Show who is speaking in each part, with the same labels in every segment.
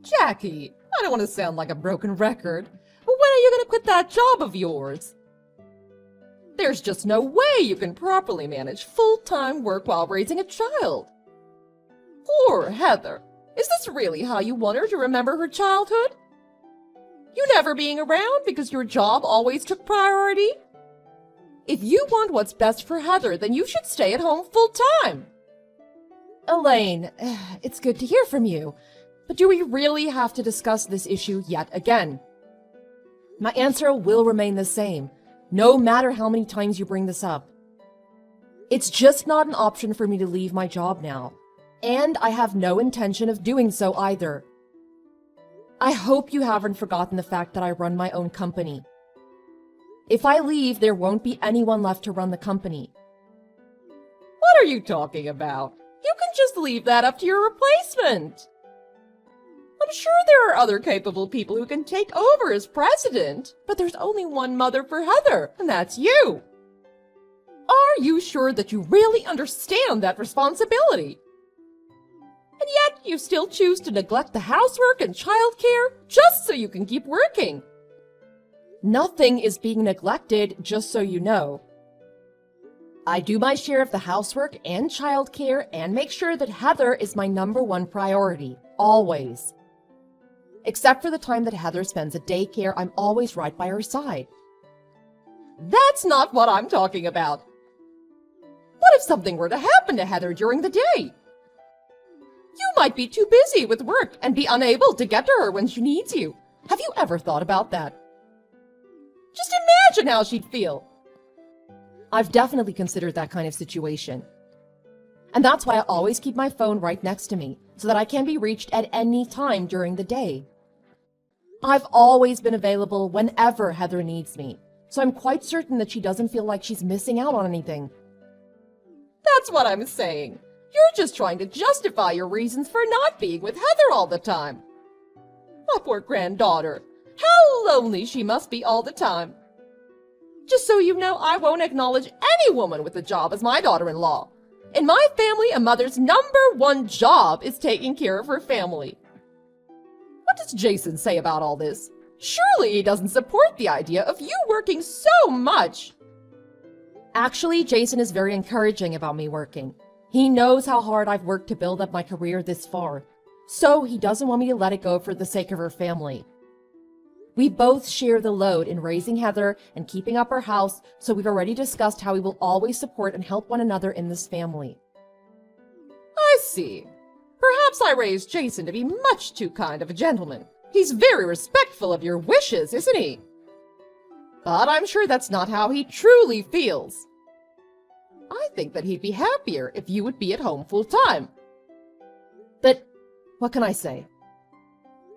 Speaker 1: Jackie, I don't want to sound like a broken record, but when are you going to quit that job of yours? There's just no way you can properly manage full-time work while raising a child. Poor Heather. Is this really how you want her to remember her childhood? You never being around because your job always took priority? If you want what's best for Heather, then you should stay at home full-time. Elaine, it's good to hear from you, but do we really have to discuss this issue yet again? My answer will remain the same, no matter how many times you bring this up. It's just not an option for me to leave my job now, and I have no intention of doing so either. I hope you haven't forgotten the fact that I run my own company. If I leave, there won't be anyone left to run the company. What are you talking about? You can just leave that up to your replacement. I'm sure there are other capable people who can take over as president, but there's only one mother for Heather, and that's you. Are you sure that you really understand that responsibility? And yet you still choose to neglect the housework and childcare just so you can keep working. Nothing is being neglected, just so you know. I do my share of the housework and childcare and make sure that Heather is my #1 priority, always. Except for the time that Heather spends at daycare, I'm always right by her side. That's not what I'm talking about. What if something were to happen to Heather during the day? You might be too busy with work and be unable to get to her when she needs you. Have you ever thought about that? Just imagine how she'd feel. I've definitely considered that kind of situation. And that's why I always keep my phone right next to me, so that I can be reached at any time during the day. I've always been available whenever Heather needs me, so I'm quite certain that she doesn't feel like she's missing out on anything. That's what I'm saying. You're just trying to justify your reasons for not being with Heather all the time. My poor granddaughter. How lonely she must be all the time. Just so you know, I won't acknowledge any woman with a job as my daughter-in-law. In my family, a mother's #1 job is taking care of her family. What does Jason say about all this? Surely he doesn't support the idea of you working so much. Actually, Jason is very encouraging about me working. He knows how hard I've worked to build up my career this far, so he doesn't want me to let it go for the sake of her family. We both share the load in raising Heather and keeping up our house, so we've already discussed how we will always support and help one another in this family. I see. Perhaps I raised Jason to be much too kind of a gentleman. He's very respectful of your wishes, isn't he? But I'm sure that's not how he truly feels. I think that he'd be happier if you would be at home full-time. But what can I say?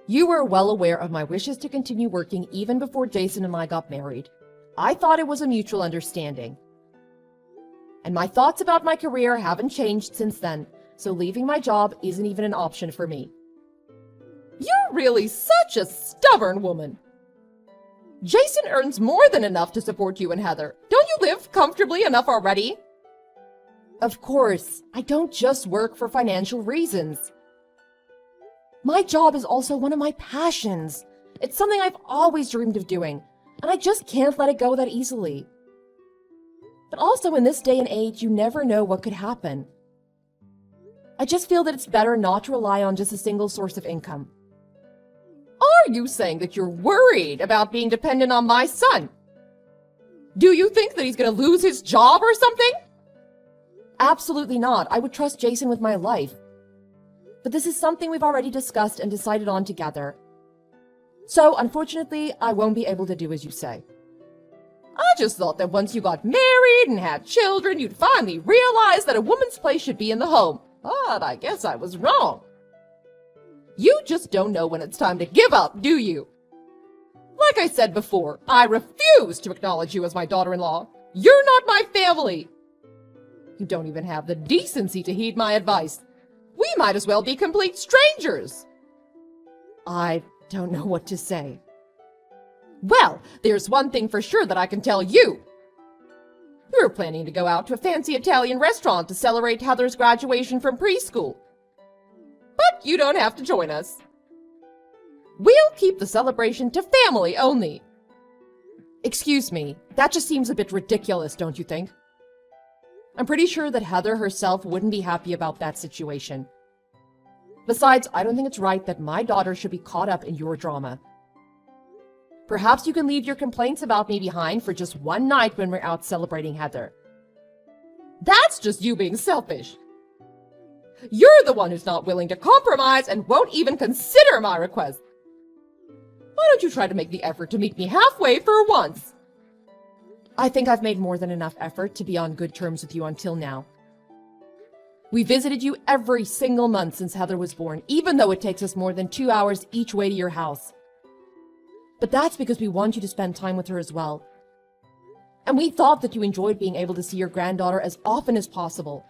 Speaker 1: You were well aware of my wishes to continue working even before Jason and I got married. I thought it was a mutual understanding. And my thoughts about my career haven't changed since then, so leaving my job isn't even an option for me. You're really such a stubborn woman. Jason earns more than enough to support you and Heather. Don't you live comfortably enough already? Of course, I don't just work for financial reasons. My job is also one of my passions. It's something I've always dreamed of doing, and I just can't let it go that easily. But also in this day and age, you never know what could happen. I just feel that it's better not to rely on just a single source of income. Are you saying that you're worried about being dependent on my son? Do you think that he's going to lose his job or something? Absolutely not. I would trust Jason with my life. But this is something we've already discussed and decided on together. So, unfortunately, I won't be able to do as you say. I just thought that once you got married and had children, you'd finally realize that a woman's place should be in the home. But I guess I was wrong. You just don't know when it's time to give up, do you? Like I said before, I refuse to acknowledge you as my daughter-in-law. You're not my family. You don't even have the decency to heed my advice. We might as well be complete strangers. I don't know what to say. Well, there's one thing for sure that I can tell you. We were planning to go out to a fancy Italian restaurant to celebrate Heather's graduation from preschool. But you don't have to join us. We'll keep the celebration to family only. Excuse me, that just seems a bit ridiculous, don't you think? I'm pretty sure that Heather herself wouldn't be happy about that situation. Besides, I don't think it's right that my daughter should be caught up in your drama. Perhaps you can leave your complaints about me behind for just one night when we're out celebrating Heather. That's just you being selfish. You're the one who's not willing to compromise and won't even consider my request. Why don't you try to make the effort to meet me halfway for once? I think I've made more than enough effort to be on good terms with you until now. We visited you every single month since Heather was born, even though it takes us more than 2 hours each way to your house. But that's because we want you to spend time with her as well. And we thought that you enjoyed being able to see your granddaughter as often as possible.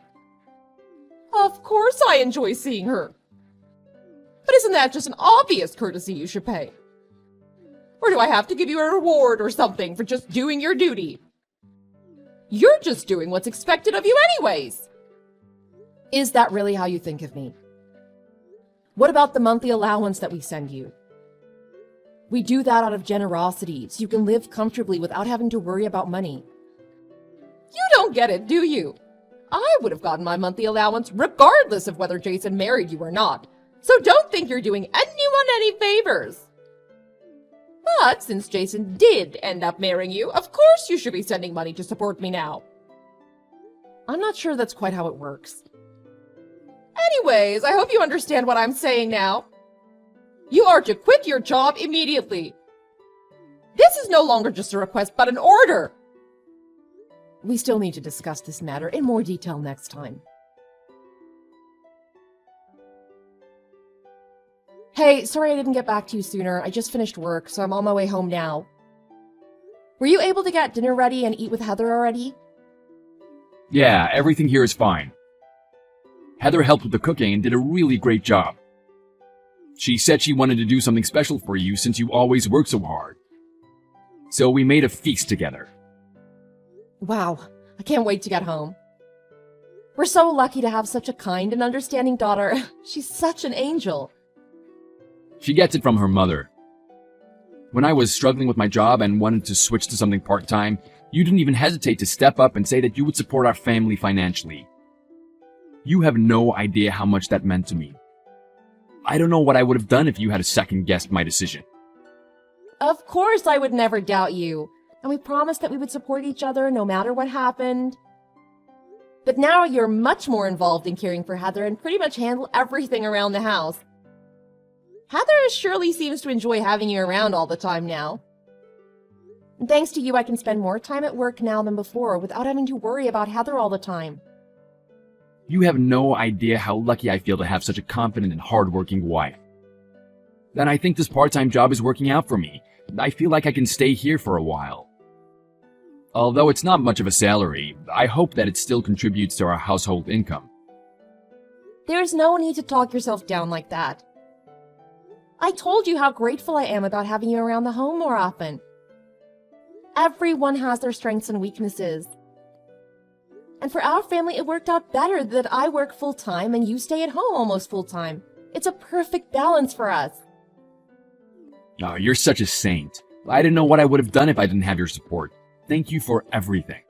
Speaker 1: Of course I enjoy seeing her. But isn't that just an obvious courtesy you should pay? Or do I have to give you a reward or something for just doing your duty? You're just doing what's expected of you anyways. Is that really how you think of me? What about the monthly allowance that we send you? We do that out of generosity, so you can live comfortably without having to worry about money. You don't get it, do you? I would have gotten my monthly allowance regardless of whether Jason married you or not, so don't think you're doing anyone any favors. But since Jason did end up marrying you, of course you should be sending money to support me now. I'm not sure that's quite how it works. Anyways, I hope you understand what I'm saying now. You are to quit your job immediately. This is no longer just a request, but an order. We still need to discuss this matter in more detail next time. Hey, sorry I didn't get back to you sooner. I just finished work, so I'm on my way home now. Were you able to get dinner ready and eat with Heather already?
Speaker 2: Yeah, everything here is fine. Heather helped with the cooking and did a really great job. She said she wanted to do something special for you since you always work so hard. So we made a feast together.
Speaker 1: Wow, I can't wait to get home. We're so lucky to have such a kind and understanding daughter. She's such an angel.
Speaker 2: She gets it from her mother. When I was struggling with my job and wanted to switch to something part-time, you didn't even hesitate to step up and say that you would support our family financially. You have no idea how much that meant to me. I don't know what I would have done if you had second-guessed my decision.
Speaker 1: Of course I would never doubt you. And we promised that we would support each other no matter what happened. But now you're much more involved in caring for Heather and pretty much handle everything around the house. Heather surely seems to enjoy having you around all the time now. And thanks to you, I can spend more time at work now than before without having to worry about Heather all the time.
Speaker 2: You have no idea how lucky I feel to have such a confident and hardworking wife. And I think this part-time job is working out for me. I feel like I can stay here for a while. Although it's not much of a salary, I hope that it still contributes to our household income.
Speaker 1: There's no need to talk yourself down like that. I told you how grateful I am about having you around the home more often. Everyone has their strengths and weaknesses. And for our family, it worked out better that I work full-time and you stay at home almost full-time. It's a perfect balance for us.
Speaker 2: Oh, you're such a saint. I didn't know what I would have done if I didn't have your support. Thank you for everything.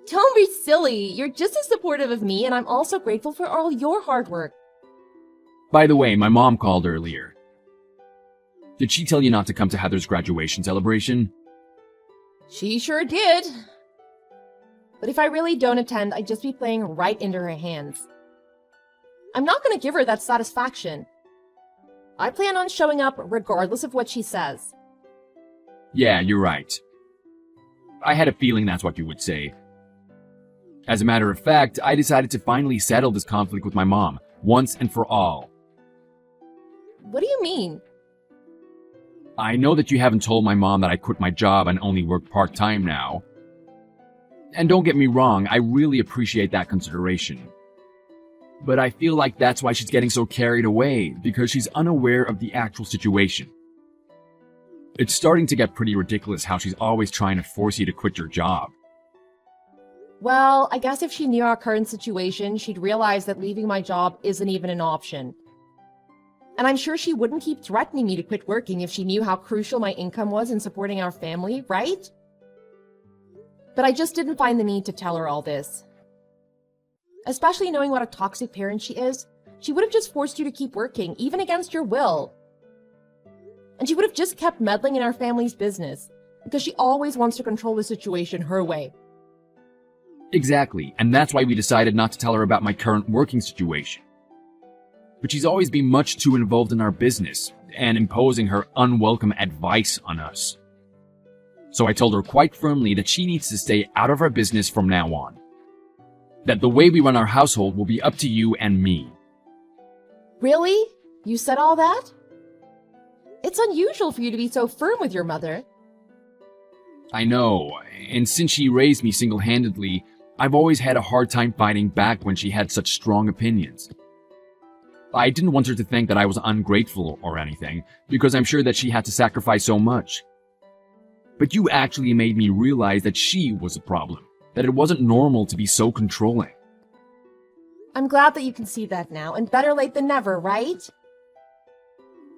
Speaker 1: Don't be silly. You're just as supportive of me, and I'm also grateful for all your hard work.
Speaker 2: By the way, my mom called earlier. Did she tell you not to come to Heather's graduation celebration?
Speaker 1: She sure did. But if I really don't attend, I'd just be playing right into her hands. I'm not going to give her that satisfaction. I plan on showing up regardless of what she says.
Speaker 2: Yeah, you're right. I had a feeling that's what you would say. As a matter of fact, I decided to finally settle this conflict with my mom, once and for all.
Speaker 1: What do you mean?
Speaker 2: I know that you haven't told my mom that I quit my job and only work part-time now. And don't get me wrong, I really appreciate that consideration. But I feel like that's why she's getting so carried away, because she's unaware of the actual situation. It's starting to get pretty ridiculous how she's always trying to force you to quit your job.
Speaker 1: Well, I guess if she knew our current situation, she'd realize that leaving my job isn't even an option. And I'm sure she wouldn't keep threatening me to quit working if she knew how crucial my income was in supporting our family, right? But I just didn't find the need to tell her all this. Especially knowing what a toxic parent she is, she would have just forced you to keep working, even against your will. And she would have just kept meddling in our family's business, because she always wants to control the situation her way.
Speaker 2: Exactly, and that's why we decided not to tell her about my current working situation. But she's always been much too involved in our business, and imposing her unwelcome advice on us. So I told her quite firmly that she needs to stay out of our business from now on. That the way we run our household will be up to you and me.
Speaker 1: Really? You said all that? It's unusual for you to be so firm with your mother.
Speaker 2: I know, and since she raised me single-handedly, I've always had a hard time fighting back when she had such strong opinions. I didn't want her to think that I was ungrateful or anything, because I'm sure that she had to sacrifice so much. But you actually made me realize that she was the problem, that it wasn't normal to be so controlling.
Speaker 1: I'm glad that you can see that now, and better late than never, right?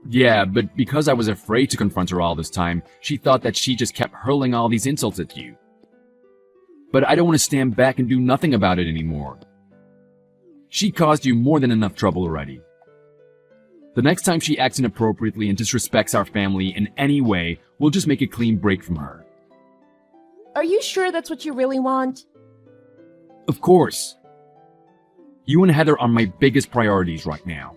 Speaker 2: Yeah, but because I was afraid to confront her all this time, she thought that she just kept hurling all these insults at you. But I don't want to stand back and do nothing about it anymore. She caused you more than enough trouble already. The next time she acts inappropriately and disrespects our family in any way, we'll just make a clean break from her.
Speaker 1: Are you sure that's what you really want?
Speaker 2: Of course. You and Heather are my biggest priorities right now.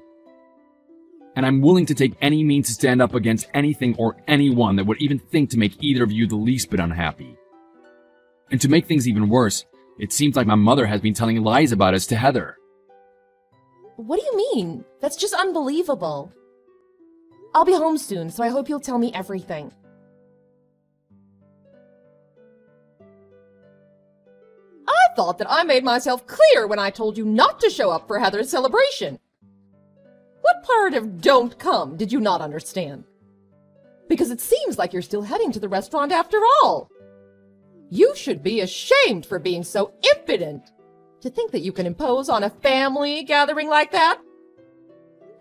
Speaker 2: And I'm willing to take any means to stand up against anything or anyone that would even think to make either of you the least bit unhappy. And to make things even worse, it seems like my mother has been telling lies about us to Heather.
Speaker 1: What do you mean? That's just unbelievable. I'll be home soon, so I hope you'll tell me everything. I thought that I made myself clear when I told you not to show up for Heather's celebration. What part of "don't come" did you not understand? Because it seems like you're still heading to the restaurant after all. You should be ashamed for being so impudent to think that you can impose on a family gathering like that.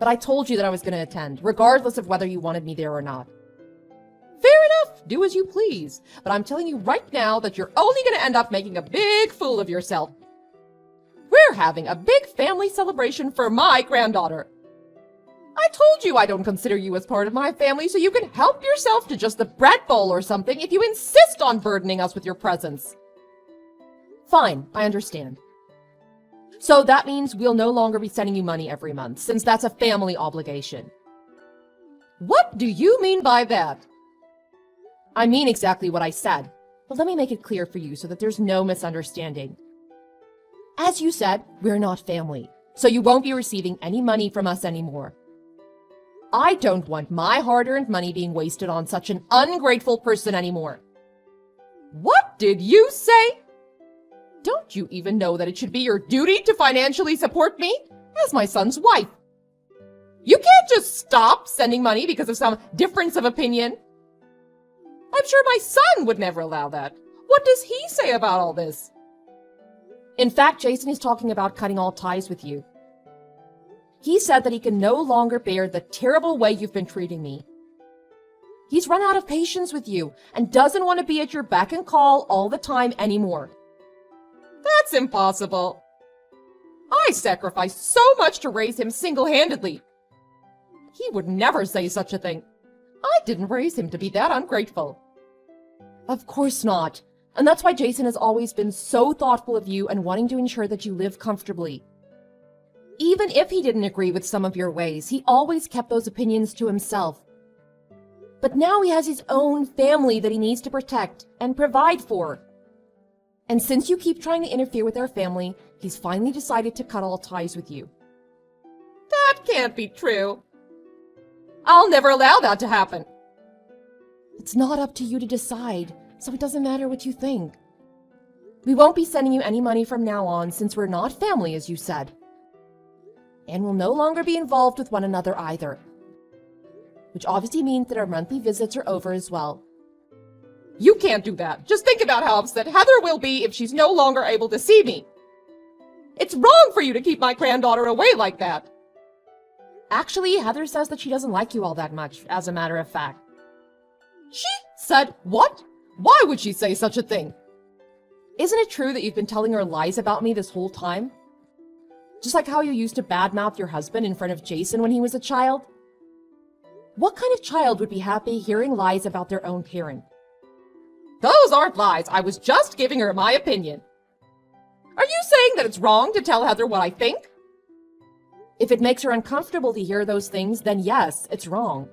Speaker 1: But I told you that I was going to attend, regardless of whether you wanted me there or not. Fair enough, do as you please, but I'm telling you right now that you're only going to end up making a big fool of yourself. We're having a big family celebration for my granddaughter. I told you I don't consider you as part of my family, so you can help yourself to just the bread bowl or something if you insist on burdening us with your presence. Fine, I understand. So that means we'll no longer be sending you money every month, since that's a family obligation. What do you mean by that? I mean exactly what I said, but let me make it clear for you so that there's no misunderstanding. As you said, we're not family, so you won't be receiving any money from us anymore. I don't want my hard-earned money being wasted on such an ungrateful person anymore. What did you say? Don't you even know that it should be your duty to financially support me as my son's wife? You can't just stop sending money because of some difference of opinion. I'm sure my son would never allow that. What does he say about all this? In fact, Jason is talking about cutting all ties with you. He said that he can no longer bear the terrible way you've been treating me. He's run out of patience with you and doesn't want to be at your beck and call all the time anymore. That's impossible. I sacrificed so much to raise him single-handedly. He would never say such a thing. I didn't raise him to be that ungrateful. Of course not. And that's why Jason has always been so thoughtful of you and wanting to ensure that you live comfortably. Even if he didn't agree with some of your ways, he always kept those opinions to himself. But now he has his own family that he needs to protect and provide for. And since you keep trying to interfere with our family, he's finally decided to cut all ties with you. That can't be true. I'll never allow that to happen. It's not up to you to decide, so it doesn't matter what you think. We won't be sending you any money from now on since we're not family, as you said. And we'll no longer be involved with one another either. Which obviously means that our monthly visits are over as well. You can't do that. Just think about how upset Heather will be if she's no longer able to see me. It's wrong for you to keep my granddaughter away like that. Actually, Heather says that she doesn't like you all that much, as a matter of fact. She said what? Why would she say such a thing? Isn't it true that you've been telling her lies about me this whole time? Just like how you used to badmouth your husband in front of Jason when he was a child? What kind of child would be happy hearing lies about their own parent? Those aren't lies. I was just giving her my opinion. Are you saying that it's wrong to tell Heather what I think? If it makes her uncomfortable to hear those things, then yes, it's wrong.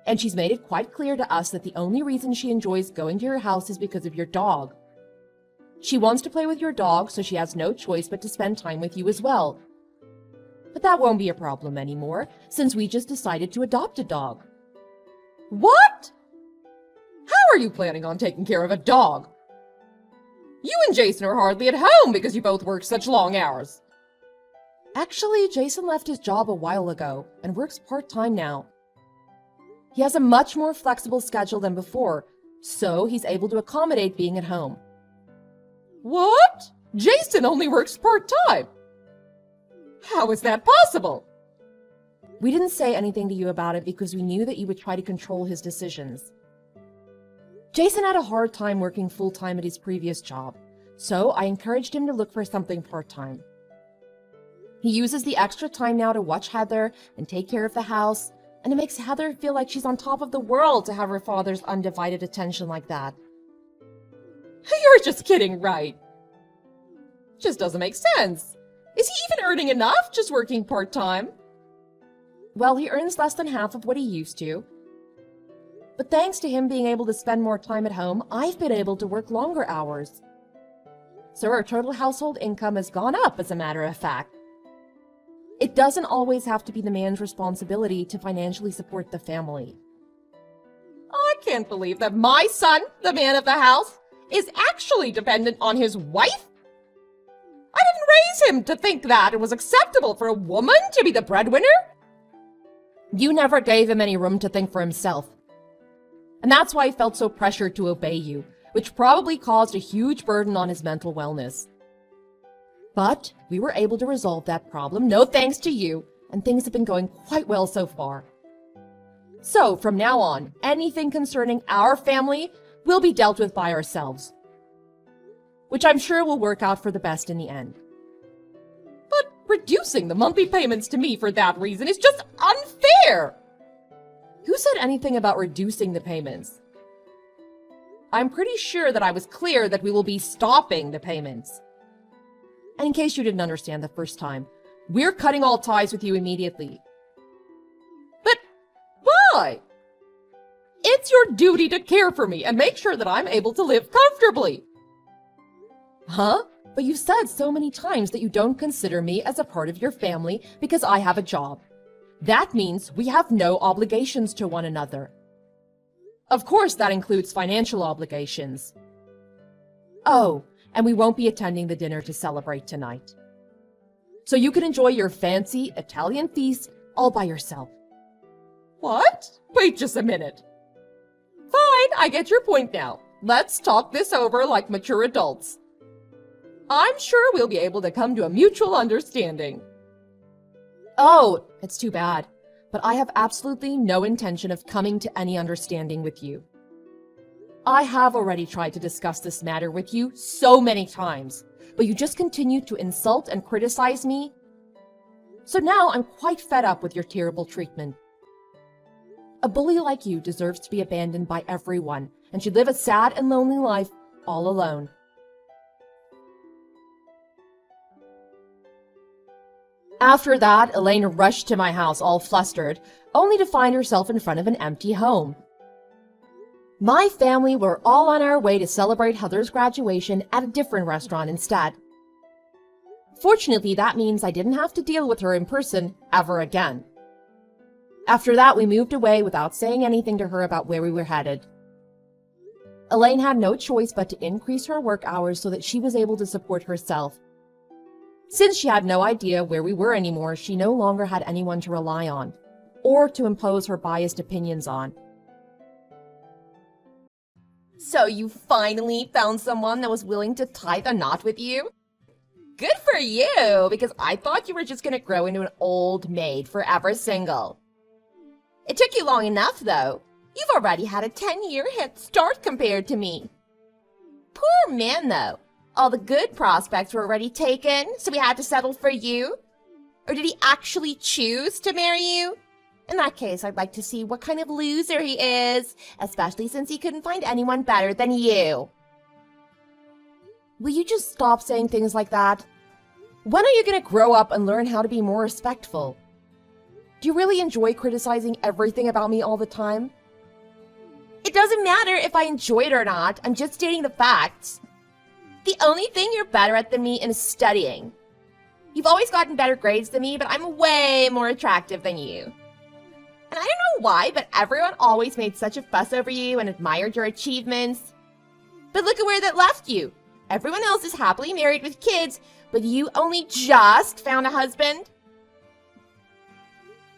Speaker 1: And she's made it quite clear to us that the only reason she enjoys going to your house is because of your dog. She wants to play with your dog, so she has no choice but to spend time with you as well. But that won't be a problem anymore, since we just decided to adopt a dog. What? How are you planning on taking care of a dog? You and Jason are hardly at home because you both work such long hours. Actually, Jason left his job a while ago and works part-time now. He has a much more flexible schedule than before, so he's able to accommodate being at home. What? Jason only works part-time. How is that possible? We didn't say anything to you about it because we knew that you would try to control his decisions. Jason had a hard time working full-time at his previous job, so I encouraged him to look for something part-time. He uses the extra time now to watch Heather and take care of the house, and it makes Heather feel like she's on top of the world to have her father's undivided attention like that. You're just kidding, right? Just doesn't make sense. Is he even earning enough just working part-time? Well, he earns less than half of what he used to. But thanks to him being able to spend more time at home, I've been able to work longer hours. So our total household income has gone up, as a matter of fact. It doesn't always have to be the man's responsibility to financially support the family. I can't believe that my son, the man of the house, is actually dependent on his wife. I didn't raise him to think that it was acceptable for a woman to be the breadwinner. You never gave him any room to think for himself. And that's why he felt so pressured to obey you, which probably caused a huge burden on his mental wellness. But we were able to resolve that problem, no thanks to you, and things have been going quite well so far. So, from now on, anything concerning our family will be dealt with by ourselves, which I'm sure will work out for the best in the end. But reducing the monthly payments to me for that reason is just unfair! Who said anything about reducing the payments? I'm pretty sure that I was clear that we will be stopping the payments. And in case you didn't understand the first time, we're cutting all ties with you immediately. But why? It's your duty to care for me and make sure that I'm able to live comfortably. Huh? But you said so many times that you don't consider me as a part of your family because I have a job. That means we have no obligations to one another. Of course, that includes financial obligations. Oh, and we won't be attending the dinner to celebrate tonight. So you can enjoy your fancy Italian feast all by yourself. What? Wait just a minute. Fine, I get your point now. Let's talk this over like mature adults. I'm sure we'll be able to come to a mutual understanding. Oh, it's too bad, but I have absolutely no intention of coming to any understanding with you. I have already tried to discuss this matter with you so many times, but you just continue to insult and criticize me. So now I'm quite fed up with your terrible treatment. A bully like you deserves to be abandoned by everyone and should live a sad and lonely life all alone. After that, Elaine rushed to my house all flustered, only to find herself in front of an empty home. My family were all on our way to celebrate Heather's graduation at a different restaurant instead. Fortunately, that means I didn't have to deal with her in person ever again. After that, we moved away without saying anything to her about where we were headed. Elaine had no choice but to increase her work hours so that she was able to support herself. Since she had no idea where we were anymore, she no longer had anyone to rely on, or to impose her biased opinions on. So you finally found someone that was willing to tie the knot with you? Good for you, because I thought you were just gonna grow into an old maid forever single. It took you long enough, though. You've already had a 10-year head start compared to me. Poor man, though. All the good prospects were already taken, so we had to settle for you? Or did he actually choose to marry you? In that case, I'd like to see what kind of loser he is, especially since he couldn't find anyone better than you. Will you just stop saying things like that? When are you gonna grow up and learn how to be more respectful? Do you really enjoy criticizing everything about me all the time? It doesn't matter if I enjoy it or not, I'm just stating the facts. The only thing you're better at than me is studying. You've always gotten better grades than me, but I'm way more attractive than you. And I don't know why, but everyone always made such a fuss over you and admired your achievements. But look at where that left you. Everyone else is happily married with kids, but you only just found a husband?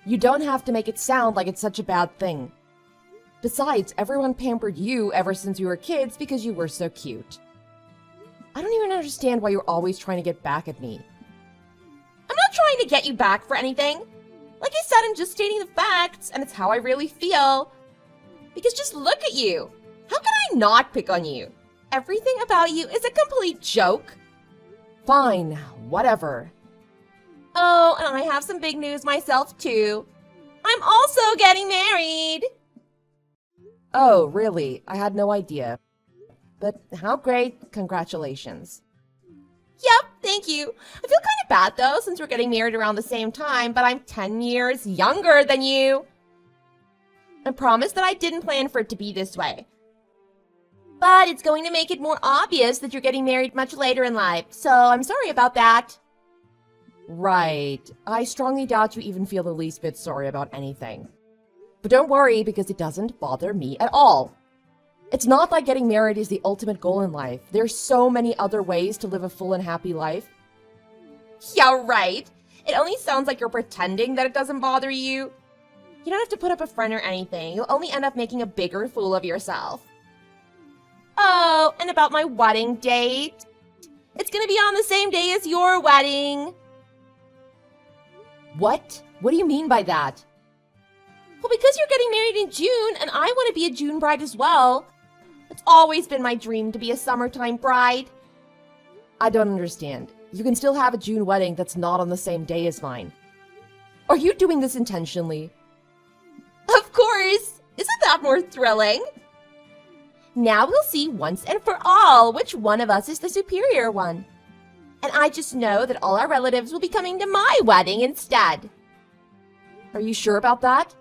Speaker 1: You don't have to make it sound like it's such a bad thing. Besides, everyone pampered you ever since you were kids because you were so cute. I don't even understand why you're always trying to get back at me. I'm not trying to get you back for anything. Like I said, I'm just stating the facts, and it's how I really feel. Because just look at you. How can I not pick on you? Everything about you is a complete joke. Fine, whatever. Oh, and I have some big news myself, too. I'm also getting married. Oh, really? I had no idea. But how great. Congratulations. Yep, thank you. I feel kind of bad, though, since we're getting married around the same time, but I'm 10 years younger than you. I promise that I didn't plan for it to be this way. But it's going to make it more obvious that you're getting married much later in life, so I'm sorry about that. Right. I strongly doubt you even feel the least bit sorry about anything. But don't worry, because it doesn't bother me at all. It's not like getting married is the ultimate goal in life. There's so many other ways to live a full and happy life. Yeah, right. It only sounds like you're pretending that it doesn't bother you. You don't have to put up a front or anything. You'll only end up making a bigger fool of yourself. Oh, and about my wedding date? It's gonna be on the same day as your wedding. What? What do you mean by that? Well, because you're getting married in June, and I want to be a June bride as well. It's always been my dream to be a summertime bride. I don't understand. You can still have a June wedding that's not on the same day as mine. Are you doing this intentionally? Of course! Isn't that more thrilling? Now we'll see once and for all which one of us is the superior one. And I just know that all our relatives will be coming to my wedding instead. Are you sure about that?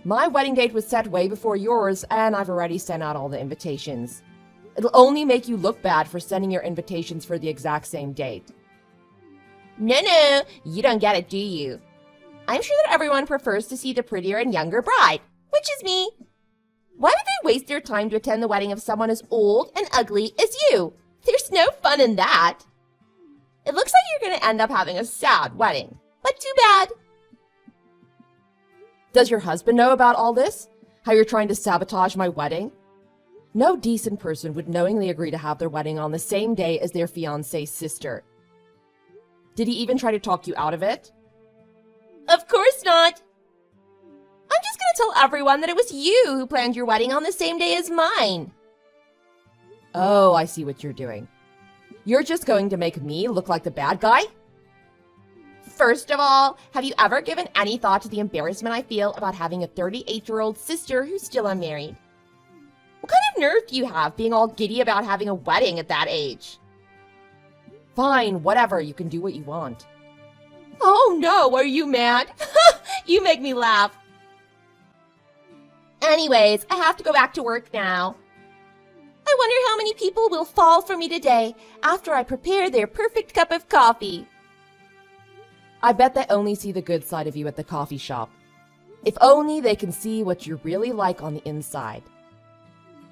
Speaker 1: My wedding date was set way before yours, and I've already sent out all the invitations. It'll only make you look bad for sending your invitations for the exact same date. No, you don't get it, do you? I'm sure that everyone prefers to see the prettier and younger bride, which is me. Why would they waste their time to attend the wedding of someone as old and ugly as you? There's no fun in that. It looks like you're going to end up having a sad wedding, but too bad. Does your husband know about all this? How you're trying to sabotage my wedding? No decent person would knowingly agree to have their wedding on the same day as their fiancé's sister. Did he even try to talk you out of it? Of course not. I'm just going to tell everyone that it was you who planned your wedding on the same day as mine. Oh, I see what you're doing. You're just going to make me look like the bad guy? First of all, have you ever given any thought to the embarrassment I feel about having a 38-year-old sister who's still unmarried? What kind of nerve do you have being all giddy about having a wedding at that age? Fine, whatever, you can do what you want. Oh no, are you mad? You make me laugh. Anyways, I have to go back to work now. I wonder how many people will fall for me today after I prepare their perfect cup of coffee. I bet they only see the good side of you at the coffee shop. If only they can see what you're really like on the inside.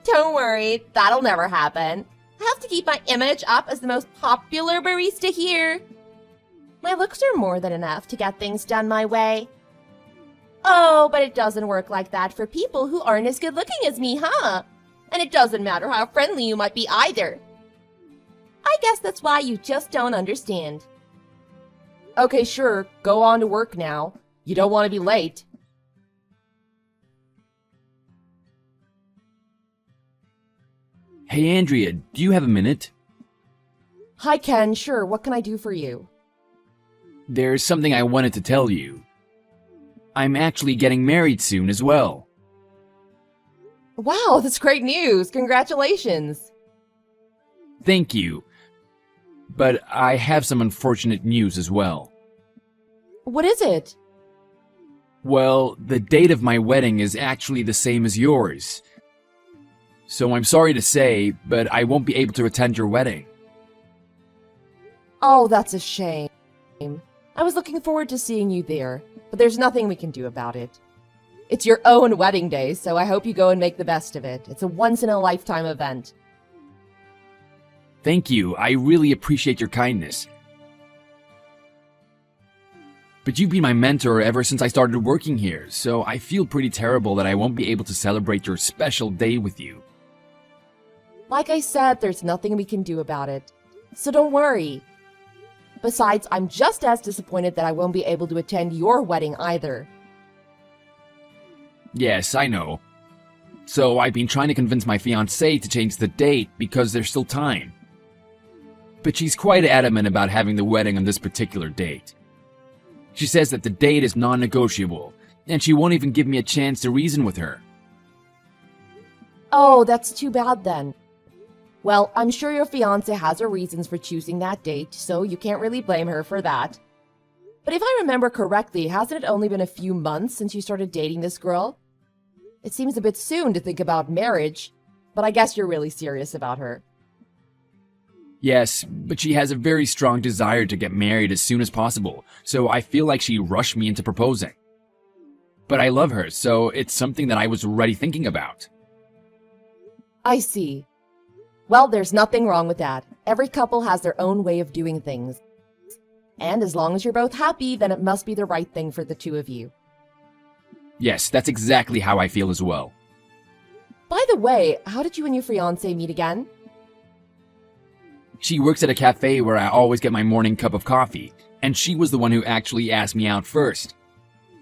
Speaker 1: Don't worry, that'll never happen. I have to keep my image up as the most popular barista here. My looks are more than enough to get things done my way. Oh, but it doesn't work like that for people who aren't as good looking as me, huh? And it doesn't matter how friendly you might be either. I guess that's why you just don't understand. Okay, sure, go on to work now. You don't want to be late.
Speaker 2: Hey, Andrea, do you have a minute?
Speaker 1: Hi, Ken. Sure, what can I do for you?
Speaker 2: There's something I wanted to tell you. I'm actually getting married soon as well.
Speaker 1: Wow, that's great news. Congratulations.
Speaker 2: Thank you. But I have some unfortunate news as well.
Speaker 1: What is it?
Speaker 2: Well, the date of my wedding is actually the same as yours. So I'm sorry to say, but I won't be able to attend your wedding.
Speaker 1: Oh, that's a shame. I was looking forward to seeing you there, but there's nothing we can do about it. It's your own wedding day, so I hope you go and make the best of it. It's a once-in-a-lifetime event.
Speaker 2: Thank you. I really appreciate your kindness. But you've been my mentor ever since I started working here, so I feel pretty terrible that I won't be able to celebrate your special day with you.
Speaker 1: Like I said, there's nothing we can do about it. So don't worry. Besides, I'm just as disappointed that I won't be able to attend your wedding either.
Speaker 2: Yes, I know. So I've been trying to convince my fiancée to change the date because there's still time. But she's quite adamant about having the wedding on this particular date. She says that the date is non-negotiable, and she won't even give me a chance to reason with her.
Speaker 1: Oh, that's too bad then. Well, I'm sure your fiancé has her reasons for choosing that date, so you can't really blame her for that. But if I remember correctly, hasn't it only been a few months since you started dating this girl? It seems a bit soon to think about marriage, but I guess you're really serious about her.
Speaker 2: Yes, but she has a very strong desire to get married as soon as possible, so I feel like she rushed me into proposing. But I love her, so it's something that I was already thinking about.
Speaker 1: I see. Well, there's nothing wrong with that. Every couple has their own way of doing things. And as long as you're both happy, then it must be the right thing for the two of you.
Speaker 2: Yes, that's exactly how I feel as well.
Speaker 1: By the way, how did you and your fiancé meet again?
Speaker 2: She works at a cafe where I always get my morning cup of coffee, and she was the one who actually asked me out first.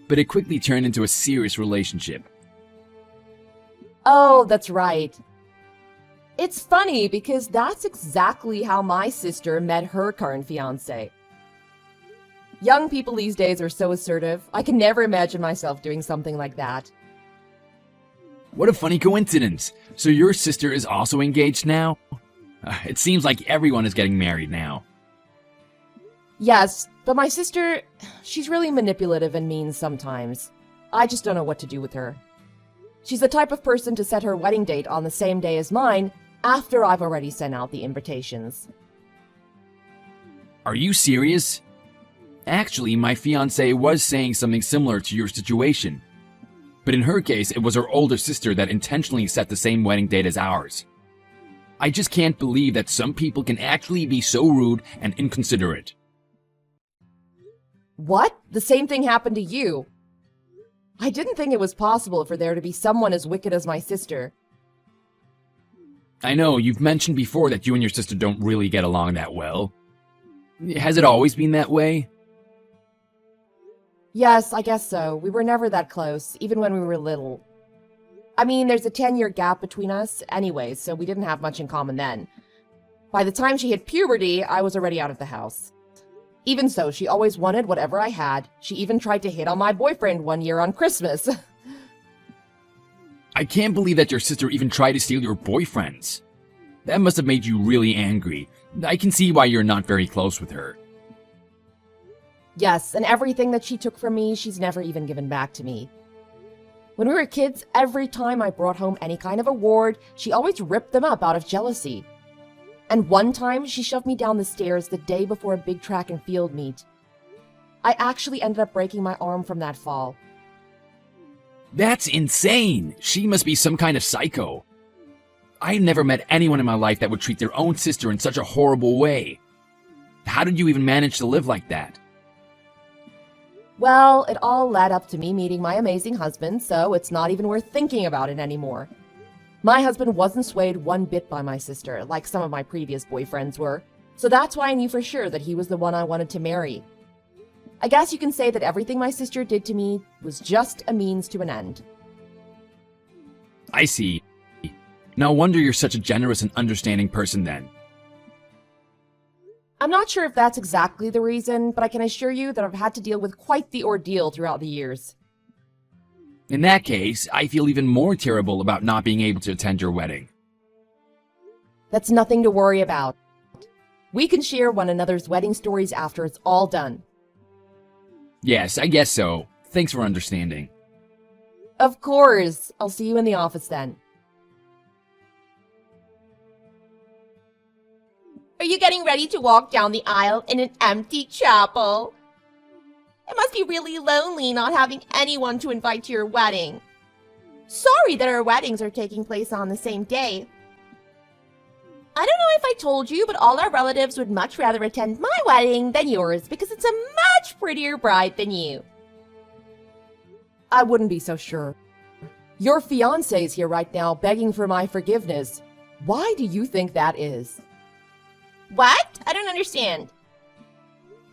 Speaker 2: But it quickly turned into a serious relationship.
Speaker 1: Oh, that's right. It's funny because that's exactly how my sister met her current fiancé. Young people these days are so assertive. I can never imagine myself doing something like that.
Speaker 2: What a funny coincidence! So your sister is also engaged now? It seems like everyone is getting married now.
Speaker 1: Yes, but my sister, she's really manipulative and mean sometimes. I just don't know what to do with her. She's the type of person to set her wedding date on the same day as mine, after I've already sent out the invitations.
Speaker 2: Are you serious? Actually, my fiancée was saying something similar to your situation. But in her case, it was her older sister that intentionally set the same wedding date as ours. I just can't believe that some people can actually be so rude and inconsiderate.
Speaker 1: What? The same thing happened to you? I didn't think it was possible for there to be someone as wicked as my sister.
Speaker 2: I know, you've mentioned before that you and your sister don't really get along that well. Has it always been that way?
Speaker 1: Yes, I guess so. We were never that close, even when we were little. I mean, there's a 10-year gap between us anyway, so we didn't have much in common then. By the time she hit puberty, I was already out of the house. Even so, she always wanted whatever I had. She even tried to hit on my boyfriend one year on Christmas.
Speaker 2: I can't believe that your sister even tried to steal your boyfriends. That must have made you really angry. I can see why you're not very close with her.
Speaker 1: Yes, and everything that she took from me, she's never even given back to me. When we were kids, every time I brought home any kind of award, she always ripped them up out of jealousy. And one time, she shoved me down the stairs the day before a big track and field meet. I actually ended up breaking my arm from that fall.
Speaker 2: That's insane! She must be some kind of psycho. I've never met anyone in my life that would treat their own sister in such a horrible way. How did you even manage to live like that?
Speaker 1: Well, it all led up to me meeting my amazing husband, so it's not even worth thinking about it anymore. My husband wasn't swayed one bit by my sister, like some of my previous boyfriends were. So that's why I knew for sure that he was the one I wanted to marry. I guess you can say that everything my sister did to me was just a means to an end.
Speaker 2: I see. No wonder you're such a generous and understanding person then.
Speaker 1: I'm not sure if that's exactly the reason, but I can assure you that I've had to deal with quite the ordeal throughout the years.
Speaker 2: In that case, I feel even more terrible about not being able to attend your wedding.
Speaker 1: That's nothing to worry about. We can share one another's wedding stories after it's all done.
Speaker 2: Yes, I guess so. Thanks for understanding.
Speaker 1: Of course. I'll see you in the office then. Are you getting ready to walk down the aisle in an empty chapel? It must be really lonely not having anyone to invite to your wedding. Sorry that our weddings are taking place on the same day. I don't know if I told you, but all our relatives would much rather attend my wedding than yours because it's a much prettier bride than you. I wouldn't be so sure. Your fiancé is here right now begging for my forgiveness. Why do you think that is? What? I don't understand.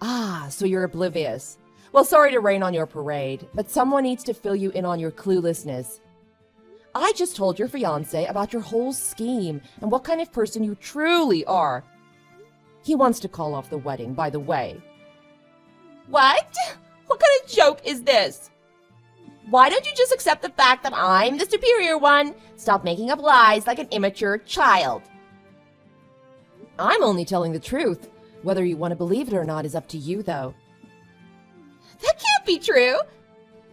Speaker 1: Ah, so you're oblivious. Well, sorry to rain on your parade, but someone needs to fill you in on your cluelessness. I just told your fiancé about your whole scheme and what kind of person you truly are. He wants to call off the wedding, by the way. What? What kind of joke is this? Why don't you just accept the fact that I'm the superior one? Stop making up lies like an immature child. I'm only telling the truth. Whether you want to believe it or not is up to you, though. That can't be true.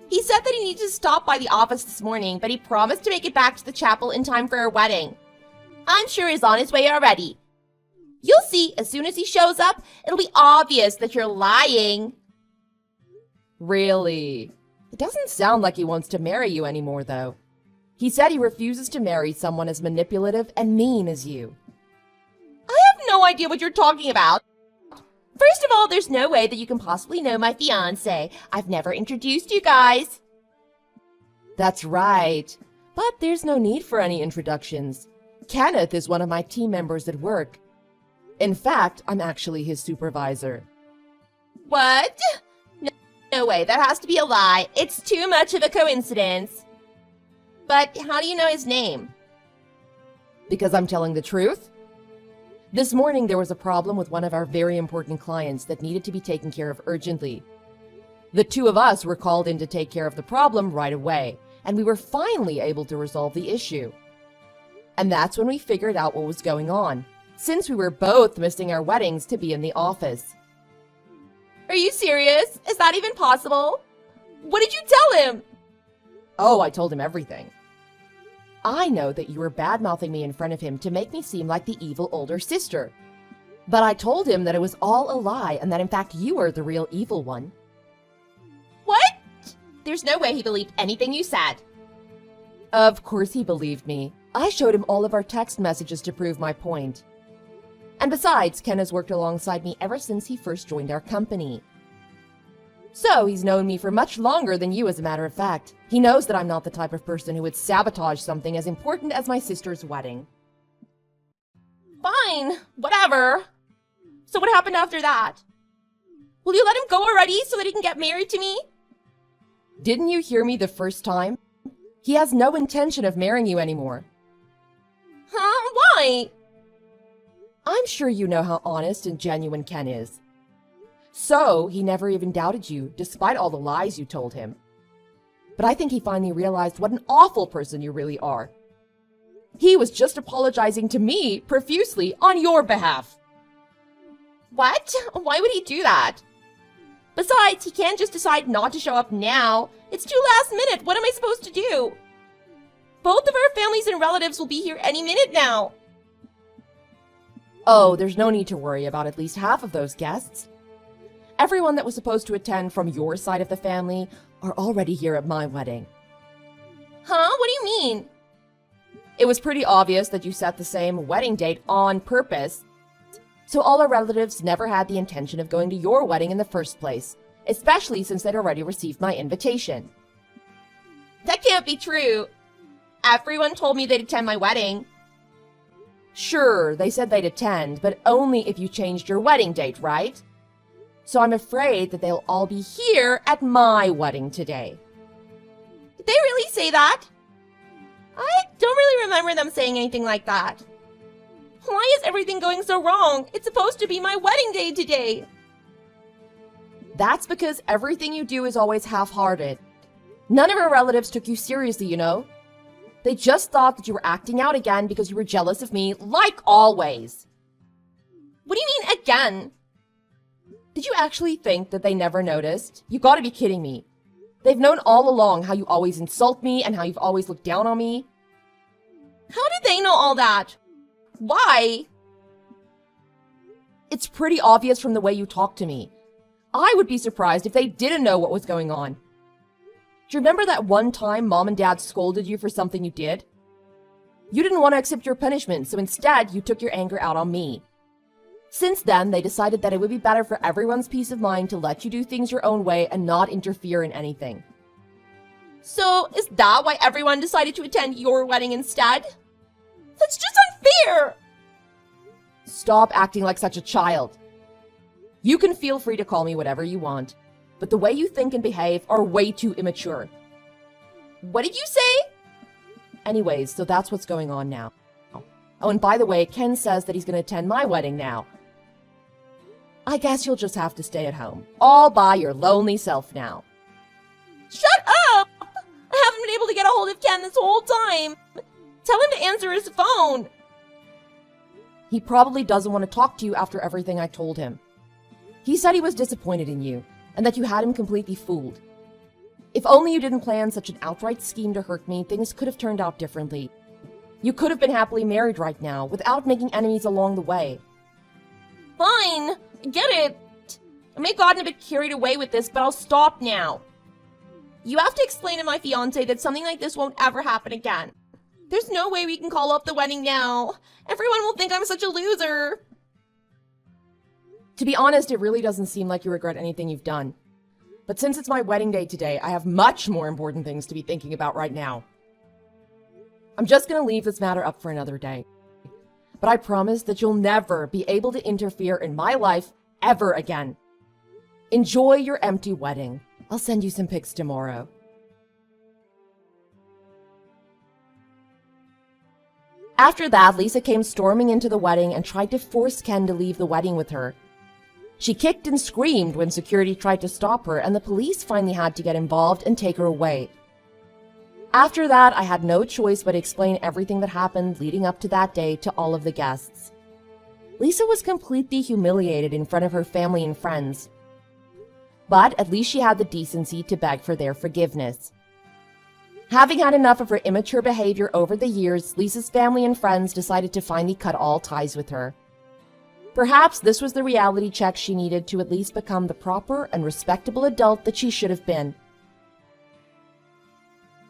Speaker 1: He said that he needed to stop by the office this morning, but he promised to make it back to the chapel in time for our wedding. I'm sure he's on his way already. You'll see, as soon as he shows up, it'll be obvious that you're lying. Really? It doesn't sound like he wants to marry you anymore, though. He said he refuses to marry someone as manipulative and mean as you. I have no idea what you're talking about. First of all, there's no way that you can possibly know my fiancé. I've never introduced you guys. That's right. But there's no need for any introductions. Kenneth is one of my team members at work. In fact, I'm actually his supervisor. What? No way, that has to be a lie. It's too much of a coincidence. But how do you know his name? Because I'm telling the truth. This morning, there was a problem with one of our very important clients that needed to be taken care of urgently. The two of us were called in to take care of the problem right away, and we were finally able to resolve the issue. And that's when we figured out what was going on, since we were both missing our weddings to be in the office. Are you serious? Is that even possible? What did you tell him? Oh, I told him everything. I know that you were bad-mouthing me in front of him to make me seem like the evil older sister. But I told him that it was all a lie and that in fact you were the real evil one. What? There's no way he believed anything you said. Of course he believed me. I showed him all of our text messages to prove my point. And besides, Ken has worked alongside me ever since he first joined our company. So he's known me for much longer than you, as a matter of fact. He knows that I'm not the type of person who would sabotage something as important as my sister's wedding. Fine, whatever. So what happened after that? Will you let him go already so that he can get married to me? Didn't you hear me the first time? He has no intention of marrying you anymore. Huh? Why? I'm sure you know how honest and genuine Ken is. So, he never even doubted you, despite all the lies you told him. But I think he finally realized what an awful person you really are. He was just apologizing to me profusely on your behalf. What? Why would he do that? Besides, he can't just decide not to show up now. It's too last minute. What am I supposed to do? Both of our families and relatives will be here any minute now. Oh, there's no need to worry about at least half of those guests. Everyone that was supposed to attend from your side of the family are already here at my wedding. Huh? What do you mean? It was pretty obvious that you set the same wedding date on purpose, so all our relatives never had the intention of going to your wedding in the first place, especially since they'd already received my invitation. That can't be true. Everyone told me they'd attend my wedding.
Speaker 3: Sure, they said they'd attend, but only if you changed your wedding date, right? So I'm afraid that they'll all be here at my wedding today.
Speaker 4: Did they really say that? I don't really remember them saying anything like that. Why is everything going so wrong? It's supposed to be my wedding day today.
Speaker 3: That's because everything you do is always half-hearted. None of our relatives took you seriously, you know? They just thought that you were acting out again because you were jealous of me, like always.
Speaker 4: What do you mean, again?
Speaker 3: Did you actually think that they never noticed? You gotta be kidding me. They've known all along how you always insult me and how you've always looked down on me.
Speaker 4: How did they know all that? Why?
Speaker 3: It's pretty obvious from the way you talk to me. I would be surprised if they didn't know what was going on. Do you remember that one time Mom and Dad scolded you for something you did? You didn't want to accept your punishment, so instead you took your anger out on me. Since then, they decided that it would be better for everyone's peace of mind to let you do things your own way and not interfere in anything.
Speaker 4: So, is that why everyone decided to attend your wedding instead? That's just unfair!
Speaker 3: Stop acting like such a child. You can feel free to call me whatever you want, but the way you think and behave are way too immature.
Speaker 4: What did you say?
Speaker 3: Anyways, so that's what's going on now. Oh, and by the way, Ken says that he's going to attend my wedding now. I guess you'll just have to stay at home, all by your lonely self now.
Speaker 4: Shut up! I haven't been able to get a hold of Ken this whole time. Tell him to answer his phone.
Speaker 3: He probably doesn't want to talk to you after everything I told him. He said he was disappointed in you, and that you had him completely fooled. If only you didn't plan such an outright scheme to hurt me, things could have turned out differently. You could have been happily married right now, without making enemies along the way.
Speaker 4: Fine, I get it. I may have gotten a bit carried away with this, but I'll stop now. You have to explain to my fiancé that something like this won't ever happen again. There's no way we can call off the wedding now. Everyone will think I'm such a loser.
Speaker 3: To be honest, it really doesn't seem like you regret anything you've done. But since it's my wedding day today, I have much more important things to be thinking about right now. I'm just gonna leave this matter up for another day. But I promise that you'll never be able to interfere in my life ever again. Enjoy your empty wedding. I'll send you some pics tomorrow. After that, Lisa came storming into the wedding and tried to force Ken to leave the wedding with her. She kicked and screamed when security tried to stop her, and the police finally had to get involved and take her away. After that, I had no choice but to explain everything that happened leading up to that day to all of the guests. Lisa was completely humiliated in front of her family and friends. But at least she had the decency to beg for their forgiveness. Having had enough of her immature behavior over the years, Lisa's family and friends decided to finally cut all ties with her. Perhaps this was the reality check she needed to at least become the proper and respectable adult that she should have been.